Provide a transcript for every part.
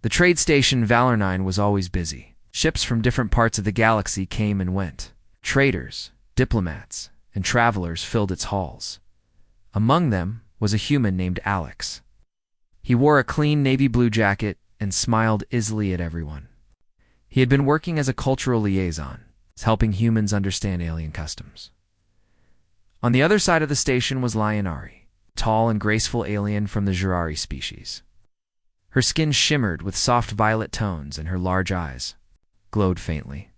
The trade station Valornine was always busy. Ships from different parts of the galaxy came and went. Traders, diplomats, and travelers filled its halls. Among them was a human named Alex. He wore a clean navy blue jacket and smiled easily at everyone. He had been working as a cultural liaison, helping humans understand alien customs. On the other side of the station was Lionari, a tall and graceful alien from the Jurari species. Her skin shimmered with soft violet tones, and her large eyes glowed faintly.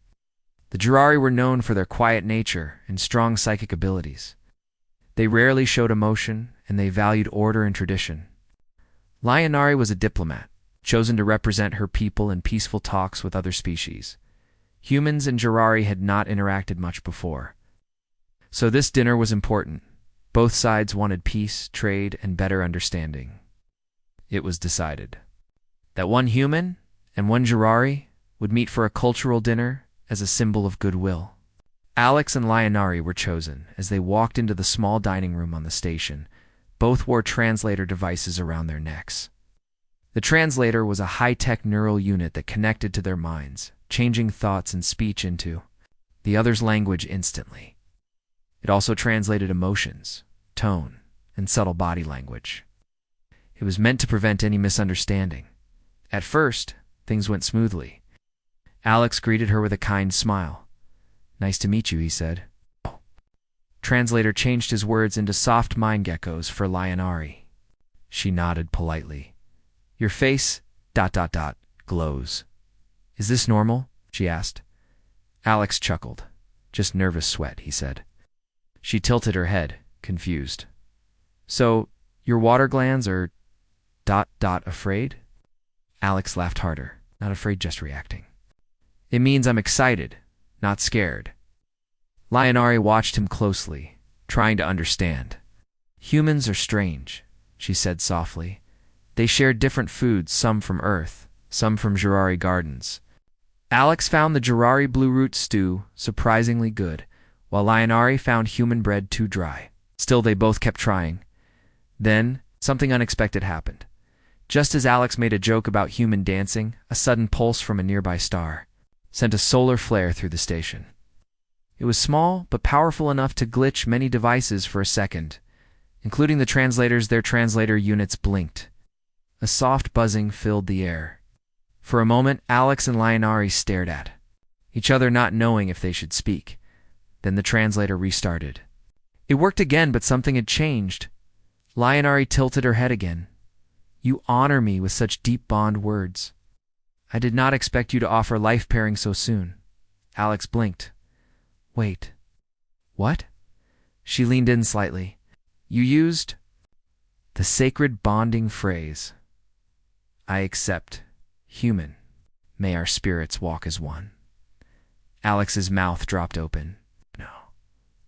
The Jurari were known for their quiet nature and strong psychic abilities. They rarely showed emotion, and they valued order and tradition. Lionari was a diplomat, chosen to represent her people in peaceful talks with other species. Humans and Jurari had not interacted much before. So this dinner was important. Both sides wanted peace, trade, and better understanding. It was decided that one human and one Jurari would meet for a cultural dinner as a symbol of goodwill. Alex and Lionari were chosen as they walked into the small dining room on the station. Both wore translator devices around their necks. The translator was a high-tech neural unit that connected to their minds, changing thoughts and speech into the other's language instantly. It also translated emotions, tone, and subtle body language. It was meant to prevent any misunderstanding. At first, things went smoothly. Alex greeted her with a kind smile. "Nice to meet you," he said. Translator changed his words into soft mind geckos for Lionari. She nodded politely. "Your face, ... glows. Is this normal?" she asked. Alex chuckled. "Just nervous sweat," he said. She tilted her head, confused. "So, your water glands are ... afraid?" Alex laughed harder. "Not afraid, just reacting. It means I'm excited, not scared." Lionari watched him closely, trying to understand. "Humans are strange," she said softly. "They share different foods, some from Earth, some from Jurari gardens." Alex found the Jurari blue root stew surprisingly good, while Lionari found human bread too dry. Still, they both kept trying. Then, something unexpected happened. Just as Alex made a joke about human dancing, a sudden pulse from a nearby star sent a solar flare through the station. It was small, but powerful enough to glitch many devices for a second, including the translators. Their translator units blinked. A soft buzzing filled the air. For a moment, Alex and Lionari stared at each other, not knowing if they should speak. Then the translator restarted. It worked again, but something had changed. Lionari tilted her head again. "You honor me with such deep bond words. I did not expect you to offer life pairing so soon." Alex blinked. "Wait. What?" She leaned in slightly. "You used the sacred bonding phrase. I accept. Human. May our spirits walk as one." Alex's mouth dropped open.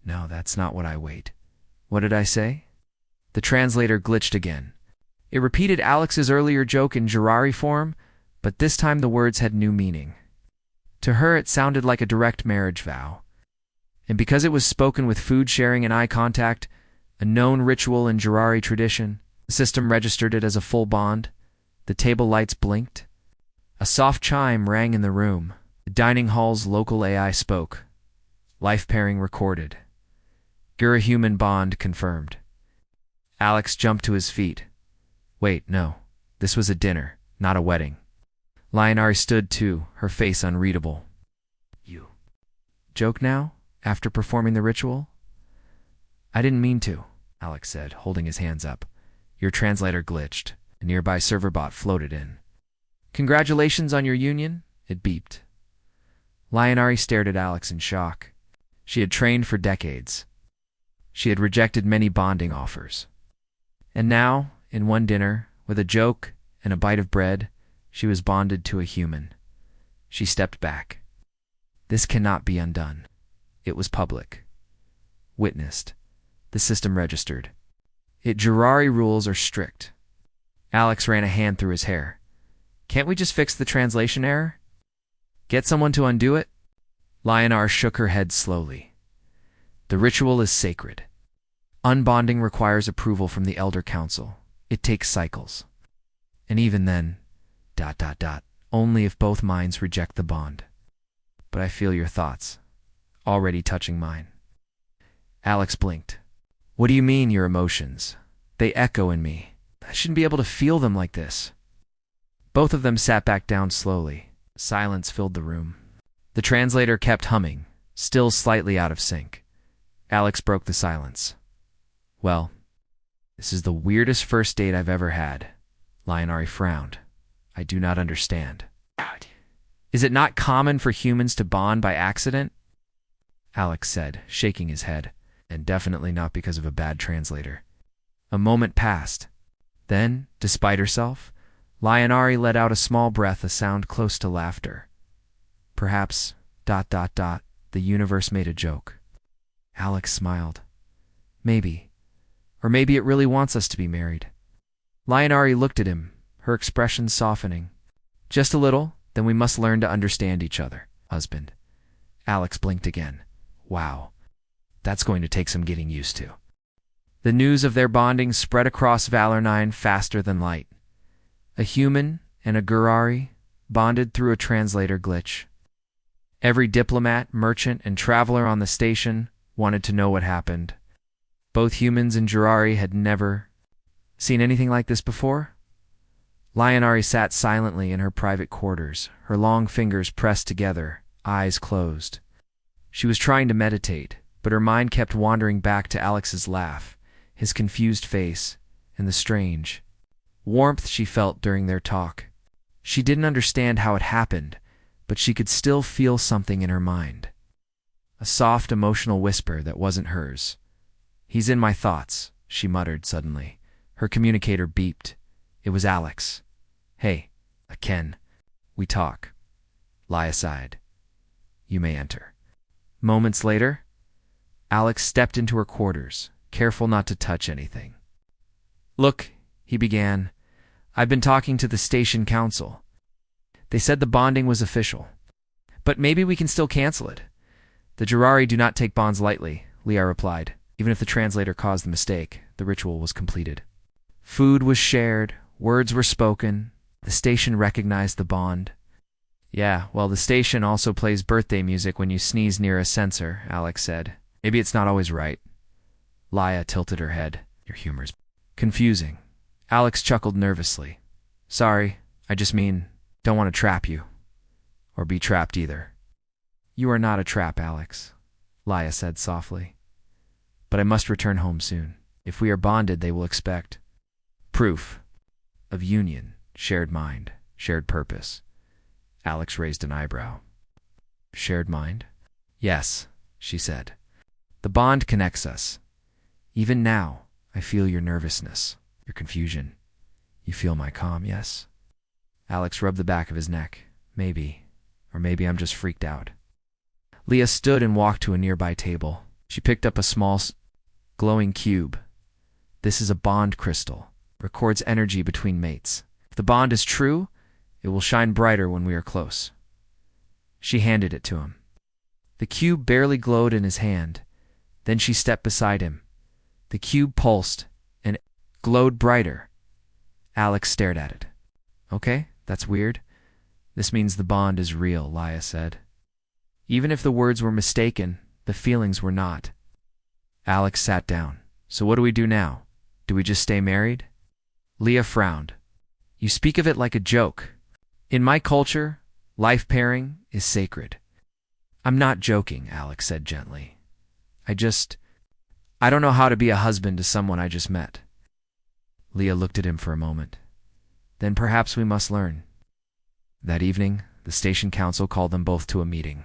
No, that's not what I wait. What did I say?" The translator glitched again. It repeated Alex's earlier joke in Jurari form, but this time the words had new meaning. To her, it sounded like a direct marriage vow. And because it was spoken with food sharing and eye contact, a known ritual in Jurari tradition, the system registered it as a full bond. The table lights blinked. A soft chime rang in the room. The dining hall's local AI spoke. Life pairing recorded. Gura-human bond confirmed. Alex jumped to his feet. Wait, no. This was a dinner, not a wedding. Lionari stood too, her face unreadable. "You joke now, after performing the ritual?" "I didn't mean to," Alex said, holding his hands up. Your translator glitched. A nearby server bot floated in. "Congratulations on your union," it beeped. Lionari stared at Alex in shock. She had trained for decades. She had rejected many bonding offers. And now, in one dinner, with a joke and a bite of bread, she was bonded to a human. She stepped back. This cannot be undone. It was public. Witnessed. The system registered. Jurari rules are strict. Alex ran a hand through his hair. "Can't we just fix the translation error? Get someone to undo it?" Lionar shook her head slowly. "The ritual is sacred. Unbonding requires approval from the Elder Council. It takes cycles. And even then, Only if both minds reject the bond. But I feel your thoughts, already touching mine. Alex blinked. What do you mean, your emotions? They echo in me. I shouldn't be able to feel them like this. Both of them sat back down slowly. Silence filled the room. The translator kept humming, still slightly out of sync. Alex broke the silence. Well, this is the weirdest first date I've ever had. Lionari frowned. I do not understand. Is it not common for humans to bond by accident? Alex said, shaking his head, and definitely not because of a bad translator. A moment passed. Then, despite herself, Lionari let out a small breath, a sound close to laughter. Perhaps, the universe made a joke. Alex smiled. Maybe. Or maybe it really wants us to be married. Lionari looked at him, her expression softening. Just a little, then we must learn to understand each other, husband. Alex blinked again. Wow. That's going to take some getting used to. The news of their bonding spread across Valor9 faster than light. A human and a Gurari bonded through a translator glitch. Every diplomat, merchant, and traveler on the station wanted to know what happened. Both humans and Jurari had never seen anything like this before. Lionari sat silently in her private quarters, her long fingers pressed together, eyes closed. She was trying to meditate, but her mind kept wandering back to Alex's laugh, his confused face, and the strange warmth she felt during their talk. She didn't understand how it happened, but she could still feel something in her mind. A soft, emotional whisper that wasn't hers. He's in my thoughts, she muttered suddenly. Her communicator beeped. It was Alex. Hey, Ken. We talk. Lie aside. You may enter. Moments later, Alex stepped into her quarters, careful not to touch anything. Look, he began. I've been talking to the station council. They said the bonding was official. But maybe we can still cancel it. The Jurari do not take bonds lightly, Leah replied. Even if the translator caused the mistake, the ritual was completed. Food was shared, words were spoken, the station recognized the bond. Yeah, well, the station also plays birthday music when you sneeze near a sensor, Alex said. Maybe it's not always right. Leah tilted her head. Your humor's confusing. Alex chuckled nervously. Sorry, I just mean, don't want to trap you. Or be trapped either. You are not a trap, Alex, Leah said softly. But I must return home soon. If we are bonded, they will expect proof of union, shared mind, shared purpose. Alex raised an eyebrow. Shared mind? Yes, she said. The bond connects us. Even now, I feel your nervousness, your confusion. You feel my calm, yes? Alex rubbed the back of his neck. Maybe. Or maybe I'm just freaked out. Leah stood and walked to a nearby table. She picked up a small, glowing cube. This is a bond crystal. Records energy between mates. If the bond is true, it will shine brighter when we are close. She handed it to him. The cube barely glowed in his hand. Then she stepped beside him. The cube pulsed and glowed brighter. Alex stared at it. Okay, that's weird. This means the bond is real, Leah said. Even if the words were mistaken, the feelings were not. Alex sat down. So what do we do now? Do we just stay married? Leah frowned. You speak of it like a joke. In my culture, life pairing is sacred. I'm not joking, Alex said gently. I don't know how to be a husband to someone I just met. Leah looked at him for a moment. Then perhaps we must learn. That evening, the station council called them both to a meeting.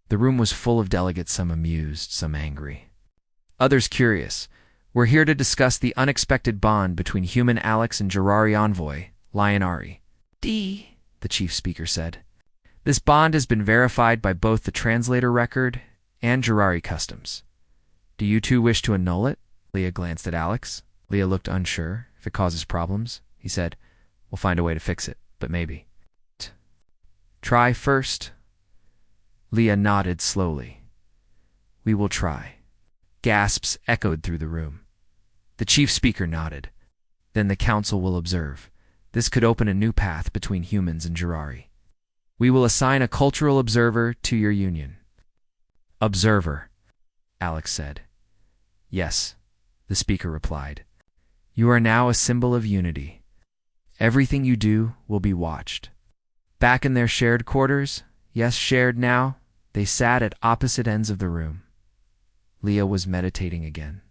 The room was full of delegates, some amused, some angry. Others curious. We're here to discuss the unexpected bond between human Alex and Jurari envoy, Lionari. The chief speaker said. This bond has been verified by both the translator record and Jurari customs. Do you two wish to annul it? Leah glanced at Alex. Leah looked unsure. If it causes problems, he said, we'll find a way to fix it, but maybe. Try first. Leah nodded slowly. We will try. Gasps echoed through the room. The chief speaker nodded. Then the council will observe. This could open a new path between humans and Jurari. We will assign a cultural observer to your union. Observer, Alex said. Yes, the speaker replied. You are now a symbol of unity. Everything you do will be watched. Back in their shared quarters, yes, shared now, they sat at opposite ends of the room. Leah was meditating again.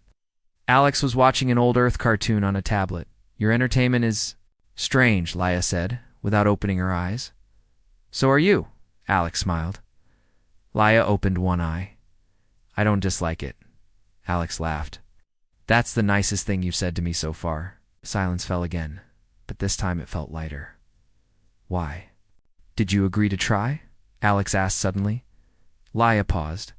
Alex was watching an old Earth cartoon on a tablet. Your entertainment is strange, Leah said, without opening her eyes. So are you, Alex smiled. Leah opened one eye. I don't dislike it. Alex laughed. That's the nicest thing you've said to me so far. Silence fell again, but this time it felt lighter. Why? Did you agree to try? Alex asked suddenly. Leah paused.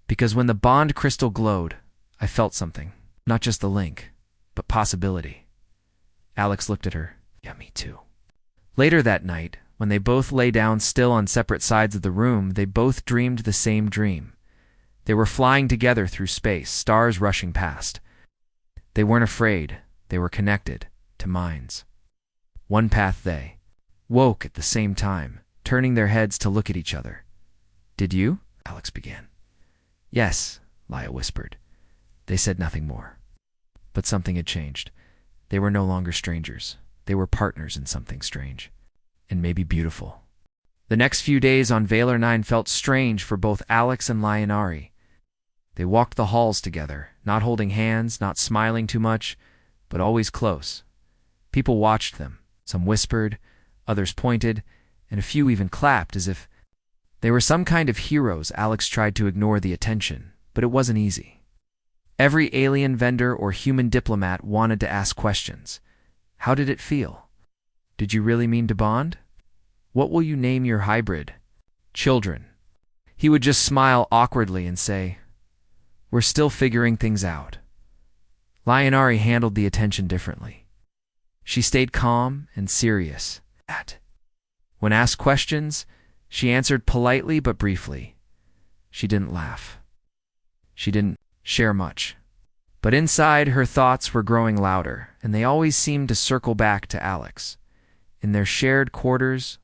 Because when the bond crystal glowed, I felt something. Not just the link, but possibility. Alex looked at her. Yeah, me too. Later that night, when they both lay down still on separate sides of the room, they both dreamed the same dream. They were flying together through space, stars rushing past. They weren't afraid. They were connected to minds. One path they woke at the same time, turning their heads to look at each other. Did you? Alex began. Yes, Leah whispered. They said nothing more. But something had changed. They were no longer strangers. They were partners in something strange. And maybe beautiful. The next few days on Valor 9 felt strange for both Alex and Lionari. They walked the halls together, not holding hands, not smiling too much, but always close. People watched them. Some whispered, others pointed, and a few even clapped as if they were some kind of heroes. Alex tried to ignore the attention, but it wasn't easy. Every alien vendor or human diplomat wanted to ask questions. How did it feel? Did you really mean to bond? What will you name your hybrid? Children. He would just smile awkwardly and say, We're still figuring things out. Lionari handled the attention differently. She stayed calm and serious. When asked questions, she answered politely but briefly. She didn't laugh. She didn't share much. But inside, her thoughts were growing louder, and they always seemed to circle back to Alex. In their shared quarters,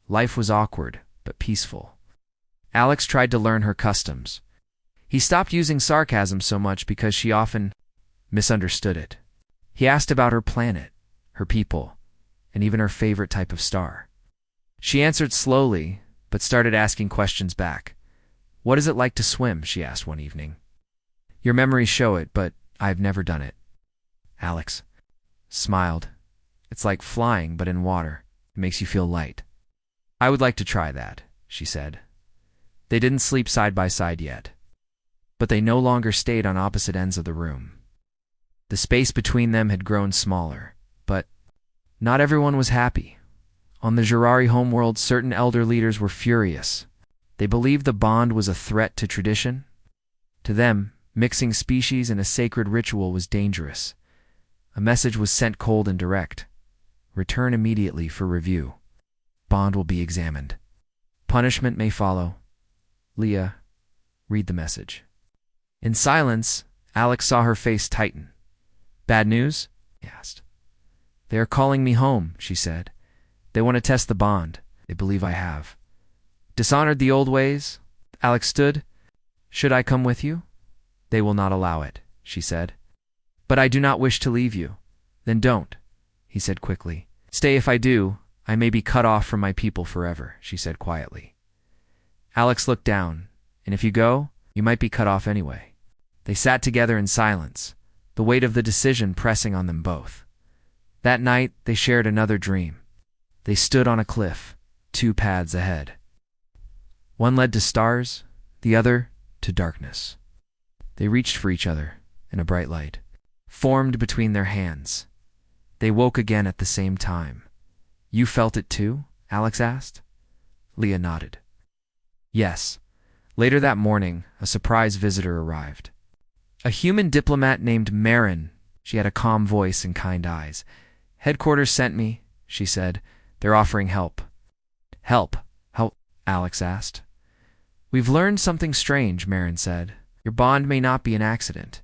life was awkward but peaceful. Alex tried to learn her customs. He stopped using sarcasm so much because she often misunderstood it. He asked about her planet, her people, and even her favorite type of star. She answered slowly, but started asking questions back. What is it like to swim? She asked one evening. Your memories show it, but I've never done it. Alex smiled. It's like flying, but in water. It makes you feel light. I would like to try that, she said. They didn't sleep side by side yet. But they no longer stayed on opposite ends of the room. The space between them had grown smaller, but not everyone was happy. On the Jurari homeworld, certain elder leaders were furious. They believed the bond was a threat to tradition. To them, mixing species in a sacred ritual was dangerous. A message was sent cold and direct. Return immediately for review. Bond will be examined. Punishment may follow. Leah, read the message. In silence, Alex saw her face tighten. Bad news? He asked. They are calling me home, she said. They want to test the bond. They believe I have. Dishonored the old ways? Alex stood. Should I come with you? They will not allow it, she said. But I do not wish to leave you. Then don't, he said quickly. Stay if I do. I may be cut off from my people forever, she said quietly. Alex looked down. And if you go, you might be cut off anyway. They sat together in silence, the weight of the decision pressing on them both. That night, they shared another dream. They stood on a cliff, 2 paths ahead. One led to stars, the other to darkness. They reached for each other, and a bright light formed between their hands. They woke again at the same time. You felt it too? Alex asked. Leah nodded. Yes. Later that morning, a surprise visitor arrived. A human diplomat named Marin. She had a calm voice and kind eyes. Headquarters sent me, she said. They're offering help. Help? How? Alex asked. We've learned something strange, Marin said. Your bond may not be an accident.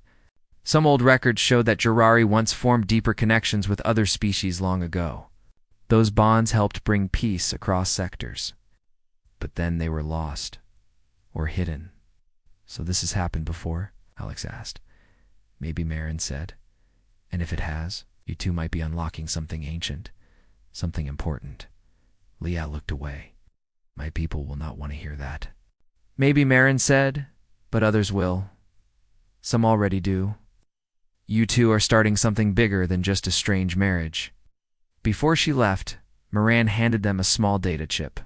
Some old records show that Jurari once formed deeper connections with other species long ago. Those bonds helped bring peace across sectors. But then they were lost, or hidden. "So this has happened before?" Alex asked. "Maybe," Marin said. "And if it has, you two might be unlocking something ancient, something important." Leah looked away. "My people will not want to hear that." "Maybe," Marin said, "but others will. Some already do. You two are starting something bigger than just a strange marriage." Before she left, Moran handed them a small data chip.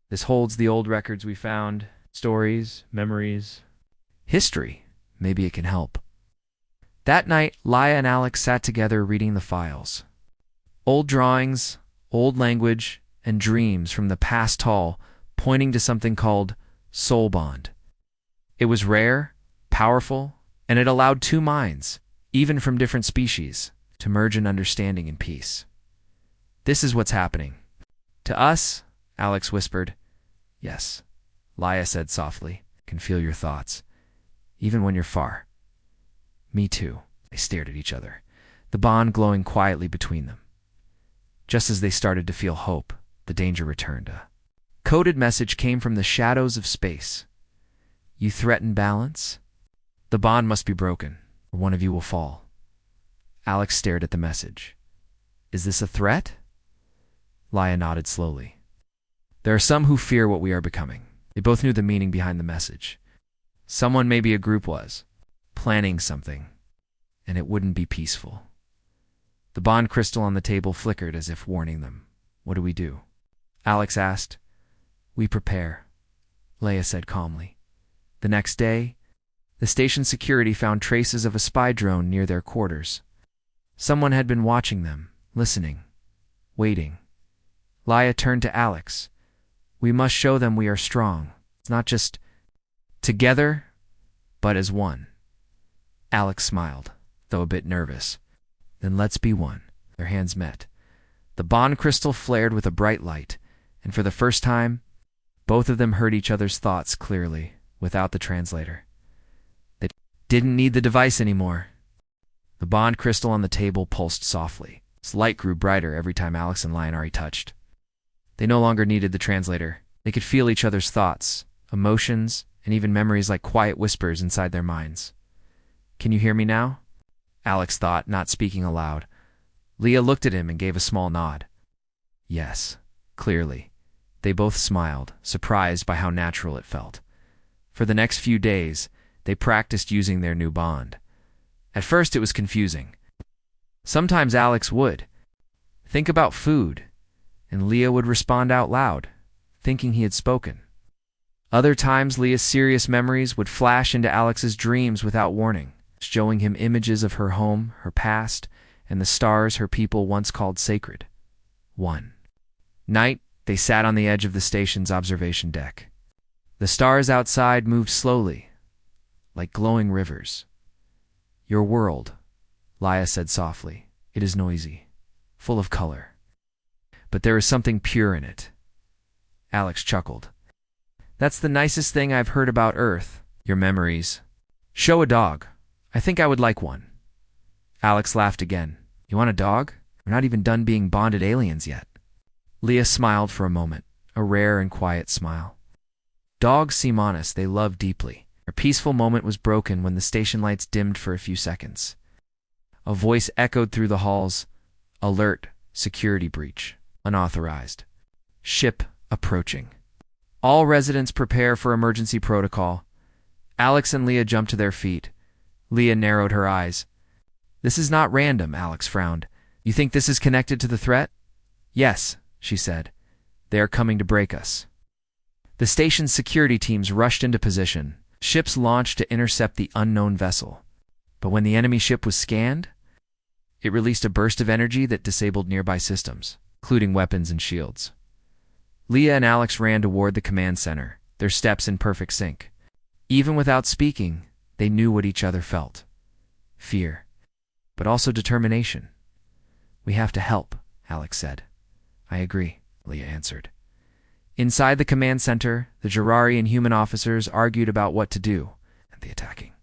"This holds the old records we found, stories, memories, history. Maybe it can help." That night, Laia and Alex sat together reading the files. Old drawings, old language, and dreams from the past all pointing to something called soul bond. It was rare, powerful, and it allowed two minds, even from different species, to merge in understanding and peace. "This is what's happening." "To us," Alex whispered. "Yes," Laia said softly. "Can feel your thoughts, even when you're far." "Me too." They stared at each other, the bond glowing quietly between them. Just as they started to feel hope, the danger returned. A coded message came from the shadows of space. "You threaten balance? The bond must be broken, or one of you will fall." Alex stared at the message. "Is this a threat?" Laia nodded slowly. "There are some who fear what we are becoming." They both knew the meaning behind the message. Someone, maybe a group, was planning something, and it wouldn't be peaceful. The bond crystal on the table flickered as if warning them. "What do we do?" Alex asked. "We prepare," Leia said calmly. The next day, the station security found traces of a spy drone near their quarters. Someone had been watching them, listening, waiting. Laia turned to Alex. "We must show them we are strong. It's not just together, but as one." Alex smiled, though a bit nervous. "Then let's be one." Their hands met. The bond crystal flared with a bright light, and for the first time, both of them heard each other's thoughts clearly, without the translator. They didn't need the device anymore. The bond crystal on the table pulsed softly. Its light grew brighter every time Alex and Lionari touched. They no longer needed the translator. They could feel each other's thoughts, emotions, and even memories like quiet whispers inside their minds. "Can you hear me now?" Alex thought, not speaking aloud. Leah looked at him and gave a small nod. "Yes, clearly." They both smiled, surprised by how natural it felt. For the next few days, they practiced using their new bond. At first it was confusing. Sometimes Alex would think about food, and Leah would respond out loud, thinking he had spoken. Other times, Leah's serious memories would flash into Alex's dreams without warning, showing him images of her home, her past, and the stars her people once called sacred. One night, they sat on the edge of the station's observation deck. The stars outside moved slowly, like glowing rivers. "Your world," Laia said softly. "It is noisy, full of color. But there is something pure in it." Alex chuckled. "That's the nicest thing I've heard about Earth, your memories." "Show a dog. I think I would like one." Alex laughed again. "You want a dog? We're not even done being bonded aliens yet." Leah smiled for a moment, a rare and quiet smile. Dogs seem honest, they love deeply. Her peaceful moment was broken when the station lights dimmed for a few seconds. A voice echoed through the halls. "Alert, security breach, unauthorized. Ship approaching. All residents prepare for emergency protocol." Alex and Leah jumped to their feet. Leah narrowed her eyes. "This is not random," Alex frowned. "You think this is connected to the threat?" "Yes," she said. "They are coming to break us." The station's security teams rushed into position. Ships launched to intercept the unknown vessel. But when the enemy ship was scanned, it released a burst of energy that disabled nearby systems, including weapons and shields. Leah and Alex ran toward the command center, their steps in perfect sync. Even without speaking, they knew what each other felt. Fear, but also determination. "We have to help," Alex said. "I agree," Leah answered. Inside the command center, the Jirari and human officers argued about what to do, and the attacking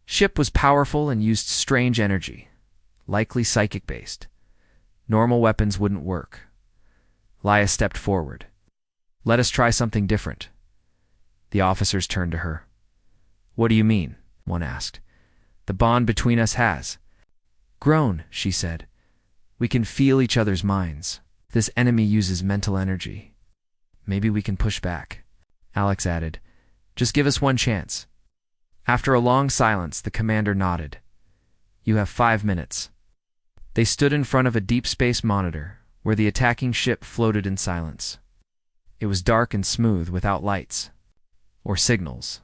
ship was powerful and used strange energy, likely psychic-based. Normal weapons wouldn't work. Leia stepped forward. Let us try something different. The officers turned to her. What do you mean? One asked. The bond between us has grown, she said. We can feel each other's minds. This enemy uses mental energy. Maybe we can push back. Alex added, just give us one chance. After a long silence, the commander nodded. You have 5 minutes. They stood in front of a deep space monitor, where the attacking ship floated in silence. It was dark and smooth without lights or signals.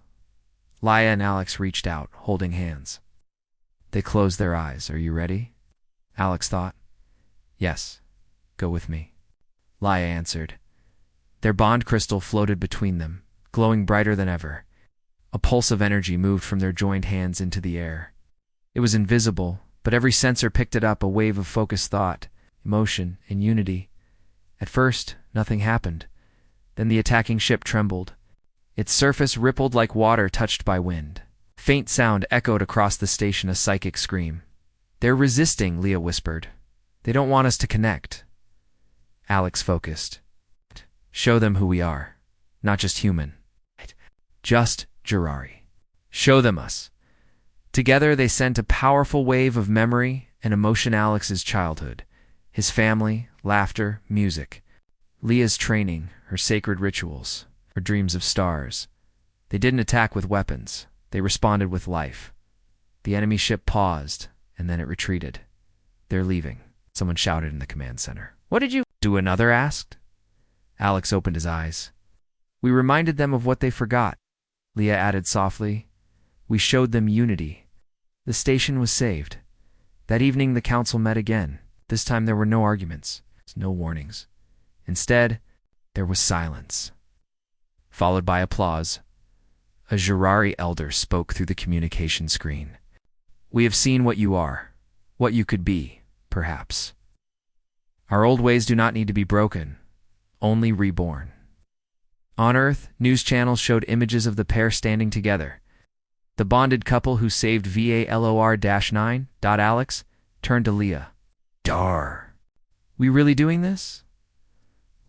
Leia and Alex reached out, holding hands. They closed their eyes. Are you ready? Alex thought. Yes. Go with me. Leia answered. Their bond crystal floated between them, glowing brighter than ever. A pulse of energy moved from their joined hands into the air. It was invisible, but every sensor picked it up, a wave of focused thought, emotion, and unity. At first, nothing happened. Then the attacking ship trembled. Its surface rippled like water touched by wind. Faint sound echoed across the station, a psychic scream. They're resisting, Leia whispered. They don't want us to connect. Alex focused. Show them who we are. Not just human. Just Jurari. Show them us. Together they sent a powerful wave of memory and emotion. Alex's childhood, his family, laughter, music. Leia's training, her sacred rituals, her dreams of stars. They didn't attack with weapons. They responded with life. The enemy ship paused, and then it retreated. They're leaving, someone shouted in the command center. What did you do? Another asked. Alex opened his eyes. We reminded them of what they forgot, Leia added softly. We showed them unity. The station was saved. That evening the council met again. This time there were no arguments, no warnings. Instead, there was silence, followed by applause. A Jurari elder spoke through the communication screen. We have seen what you are, what you could be, perhaps. Our old ways do not need to be broken, only reborn. On Earth, news channels showed images of the pair standing together. The bonded couple who saved VALOR-9. Alex turned to Leia. Dar. We really doing this?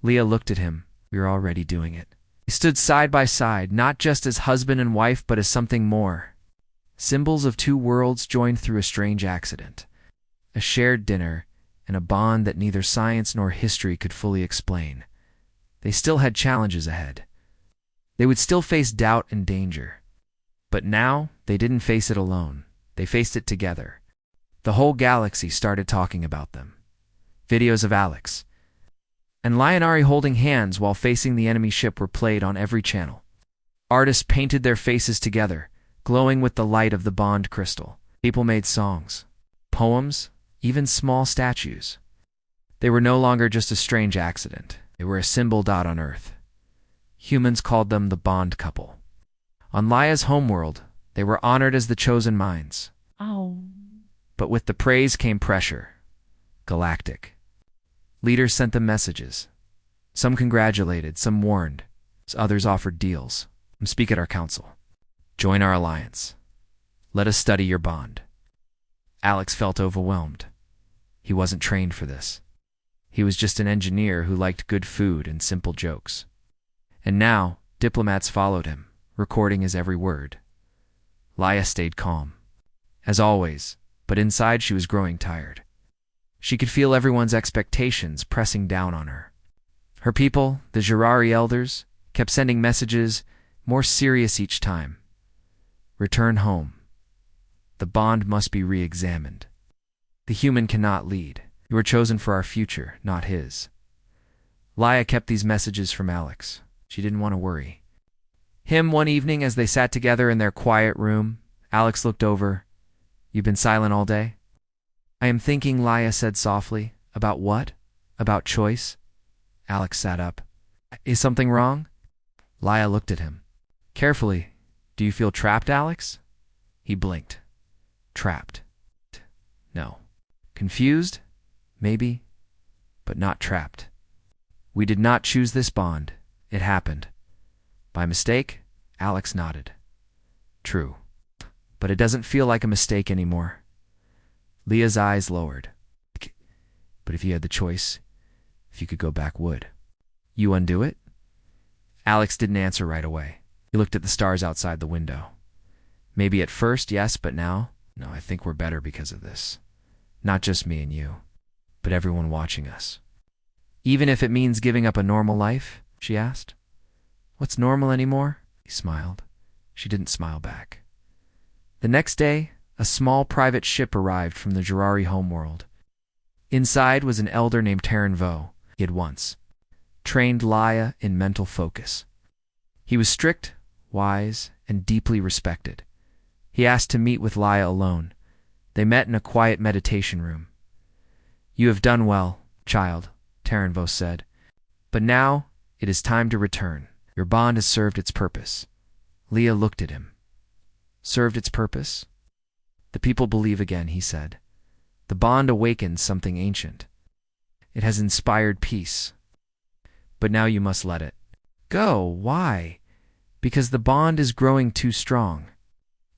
Leia looked at him. We are already doing it. They stood side by side, not just as husband and wife, but as something more. Symbols of two worlds joined through a strange accident. A shared dinner, and a bond that neither science nor history could fully explain. They still had challenges ahead. They would still face doubt and danger. But now, they didn't face it alone. They faced it together. The whole galaxy started talking about them. Videos of Alex and Lionari holding hands while facing the enemy ship were played on every channel. Artists painted their faces together, glowing with the light of the bond crystal. People made songs, poems, even small statues. They were no longer just a strange accident. They were a symbol on Earth. Humans called them the Bond Couple. On Leia's homeworld, they were honored as the chosen minds. Oh. But with the praise came pressure. Galactic. Leaders sent them messages. Some congratulated, some warned. Others offered deals. Speak at our council. Join our alliance. Let us study your bond. Alex felt overwhelmed. He wasn't trained for this. He was just an engineer who liked good food and simple jokes. And now, diplomats followed him, recording his every word. Leia stayed calm, as always, but inside she was growing tired. She could feel everyone's expectations pressing down on her. Her people, the Jurari elders, kept sending messages, more serious each time. Return home. The bond must be re-examined. The human cannot lead. You were chosen for our future, not his. Leia kept these messages from Alex. She didn't want to worry him. One evening, as they sat together in their quiet room, Alex looked over. You've been silent all day? I am thinking, Leia said softly. About what? About choice? Alex sat up. Is something wrong? Leia looked at him carefully. Do you feel trapped, Alex? He blinked. Trapped? No. Confused? Maybe, but not trapped. We did not choose this bond. It happened. By mistake? Alex nodded. True. But it doesn't feel like a mistake anymore. Leia's eyes lowered. But if you had the choice, if you could go back, would? You undo it? Alex didn't answer right away. He looked at the stars outside the window. Maybe at first, yes, but now? No, I think we're better because of this. Not just me and you, but everyone watching us. Even if it means giving up a normal life? She asked. What's normal anymore? He smiled. She didn't smile back. The next day, a small private ship arrived from the Girari homeworld. Inside was an elder named Taranvo. He had once trained Laia in mental focus. He was strict, wise, and deeply respected. He asked to meet with Laia alone. They met in a quiet meditation room. You have done well, child, Taranvo said. But now it is time to return. Your bond has served its purpose. Leah looked at him. Served its purpose? The people believe again, he said. The bond awakened something ancient. It has inspired peace. But now you must let it go. Why? Because the bond is growing too strong.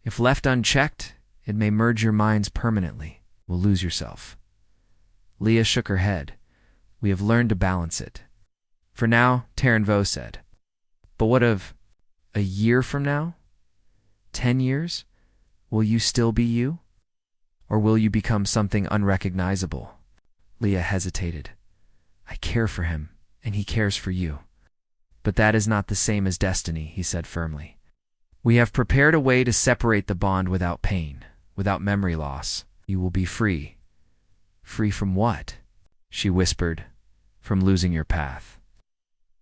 If left unchecked, it may merge your minds permanently. You'll lose yourself. Leah shook her head. We have learned to balance it. For now, Taranvo said. But what of a year from now? 10 years? Will you still be you? Or will you become something unrecognizable? Leah hesitated. I care for him, and he cares for you. But that is not the same as destiny, he said firmly. We have prepared a way to separate the bond without pain, without memory loss. You will be free. Free from what? She whispered. From losing your path.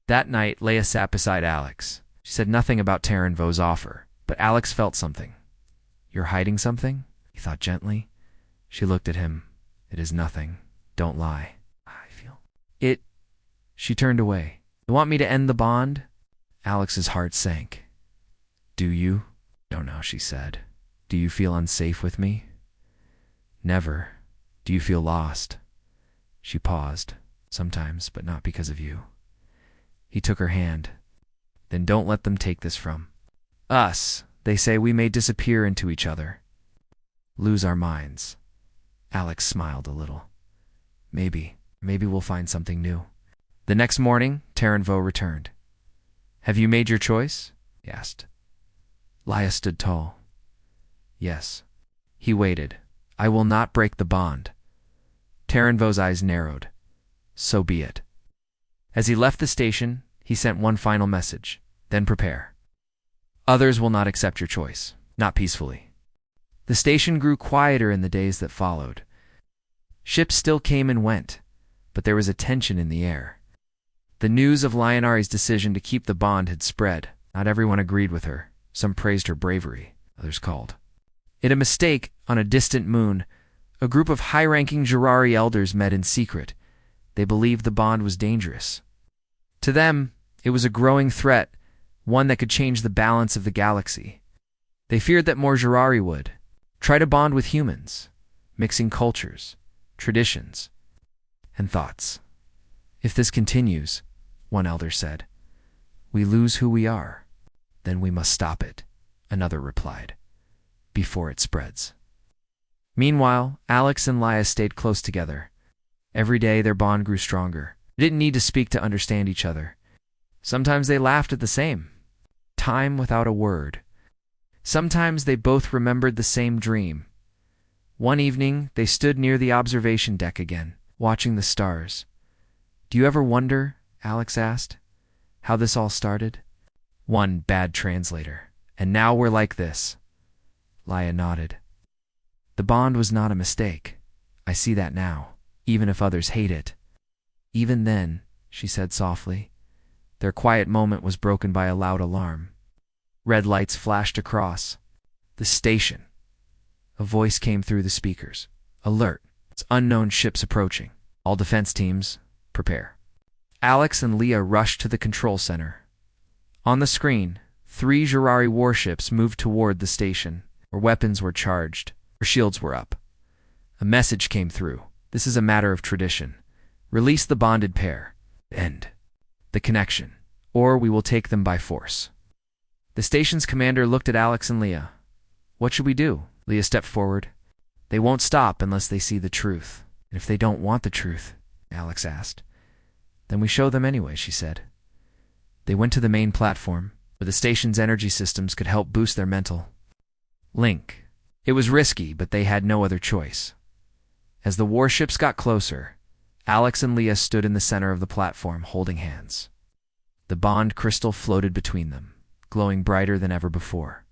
That night, Leah sat beside Alex. She said nothing about Taranvo's offer, but Alex felt something. You're hiding something? He thought gently. She looked at him. It is nothing. Don't lie. I feel it. She turned away. You want me to end the bond? Alex's heart sank. Do you? Don't know, she said. Do you feel unsafe with me? Never. Do you feel lost? She paused. Sometimes, but not because of you. He took her hand. Then don't let them take this from us. They say we may disappear into each other. Lose our minds. Alex smiled a little. Maybe we'll find something new. The next morning, Taranvo returned. Have you made your choice? He asked. Laia stood tall. Yes. He waited. I will not break the bond. Taranvo's eyes narrowed. So be it. As he left the station, he sent one final message. Then prepare. Others will not accept your choice. Not peacefully. The station grew quieter in the days that followed. Ships still came and went, but there was a tension in the air. The news of Lionari's decision to keep the bond had spread. Not everyone agreed with her. Some praised her bravery. Others called it a mistake. On a distant moon, a group of high-ranking Girari elders met in secret. They believed the bond was dangerous. To them, it was a growing threat, one that could change the balance of the galaxy. They feared that more Girari would try to bond with humans, mixing cultures, traditions, and thoughts. If this continues, one elder said, we lose who we are. Then we must stop it, another replied, before it spreads. Meanwhile, Alex and Laia stayed close together. Every day their bond grew stronger. They didn't need to speak to understand each other. Sometimes they laughed at the same time without a word. Sometimes they both remembered the same dream. One evening, they stood near the observation deck again, watching the stars. Do you ever wonder, Alex asked, how this all started? One bad translator. And now we're like this. Laia nodded. The bond was not a mistake. I see that now, even if others hate it. Even then, she said softly, their quiet moment was broken by a loud alarm. Red lights flashed across the station. A voice came through the speakers. Alert! It's unknown ships approaching. All defense teams, prepare. Alex and Leah rushed to the control center. On the screen, 3 Girari warships moved toward the station, where weapons were charged, or shields were up. A message came through. This is a matter of tradition. Release the bonded pair. End the connection, or we will take them by force. The station's commander looked at Alex and Leah. What should we do? Leah stepped forward. They won't stop unless they see the truth. And if they don't want the truth? Alex asked. Then we show them anyway, she said. They went to the main platform, where the station's energy systems could help boost their mental link. It was risky, but they had no other choice. As the warships got closer, Alex and Leah stood in the center of the platform, holding hands. The bond crystal floated between them, glowing brighter than ever before.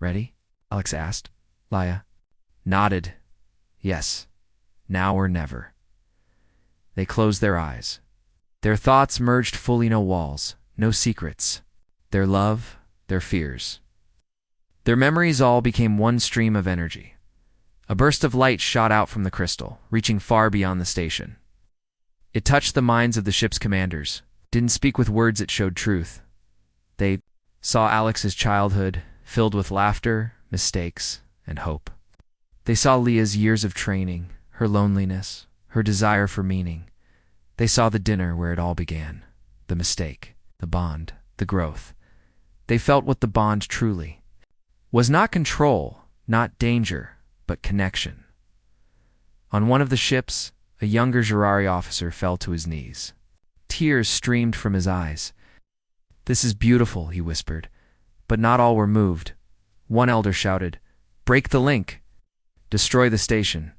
Ready? Alex asked. Leah nodded. Yes, now or never. They closed their eyes. Their thoughts merged fully, no walls, no secrets. Their love, their fears. Their memories all became one stream of energy. A burst of light shot out from the crystal, reaching far beyond the station. It touched the minds of the ship's commanders. Didn't speak with words, it showed truth. They saw Alex's childhood, filled with laughter, mistakes, and hope. They saw Leah's years of training, her loneliness, her desire for meaning. They saw the dinner where it all began, the mistake, the bond, the growth. They felt what the bond truly was: not control, not danger, but connection. On one of the ships, a younger Jirari officer fell to his knees. Tears streamed from his eyes. "This is beautiful," he whispered, but not all were moved. One elder shouted, "Break the link! Destroy the station!"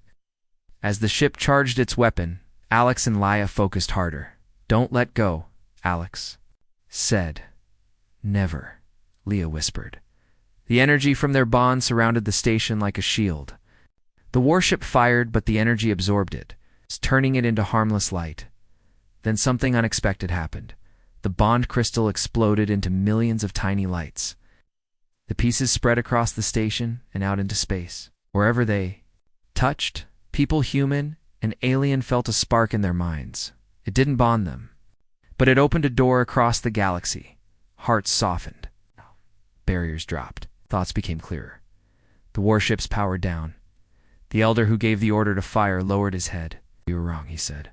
As the ship charged its weapon, Alex and Leah focused harder. "Don't let go," Alex said. "Never," Leah whispered. The energy from their bond surrounded the station like a shield. The warship fired, but the energy absorbed it, turning it into harmless light. Then something unexpected happened. The bond crystal exploded into millions of tiny lights. The pieces spread across the station and out into space. Wherever they touched, people, human and alien, felt a spark in their minds. It didn't bond them, but it opened a door across the galaxy. Hearts softened. Barriers dropped. Thoughts became clearer. The warships powered down. The elder who gave the order to fire lowered his head. "You were wrong," he said.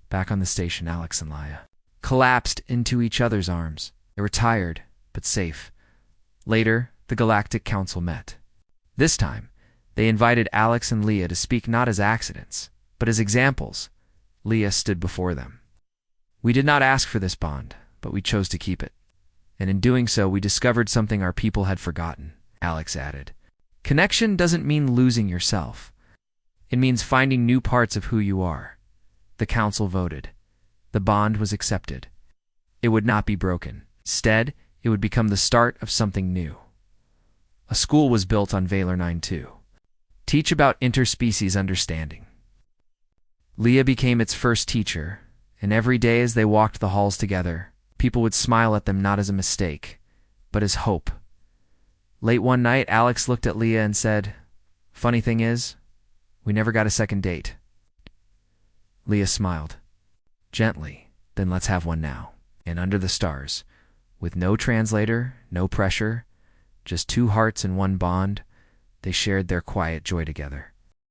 Back on the station, Alex and Leah collapsed into each other's arms. They were tired, but safe. Later, the Galactic Council met. This time, they invited Alex and Leah to speak not as accidents, but as examples. Leah stood before them. "We did not ask for this bond, but we chose to keep it. And in doing so, we discovered something our people had forgotten," Alex added. "Connection doesn't mean losing yourself. It means finding new parts of who you are." The council voted. The bond was accepted. It would not be broken. Instead, it would become the start of something new. A school was built on Valor 9-2. Teach about interspecies understanding. Leah became its first teacher, and every day as they walked the halls together, people would smile at them not as a mistake, but as hope. Late one night, Alex looked at Leah and said, "Funny thing is, we never got a second date." Leah smiled. "Gently, then let's have one now." And under the stars, with no translator, no pressure, just two hearts and one bond, they shared their quiet joy together.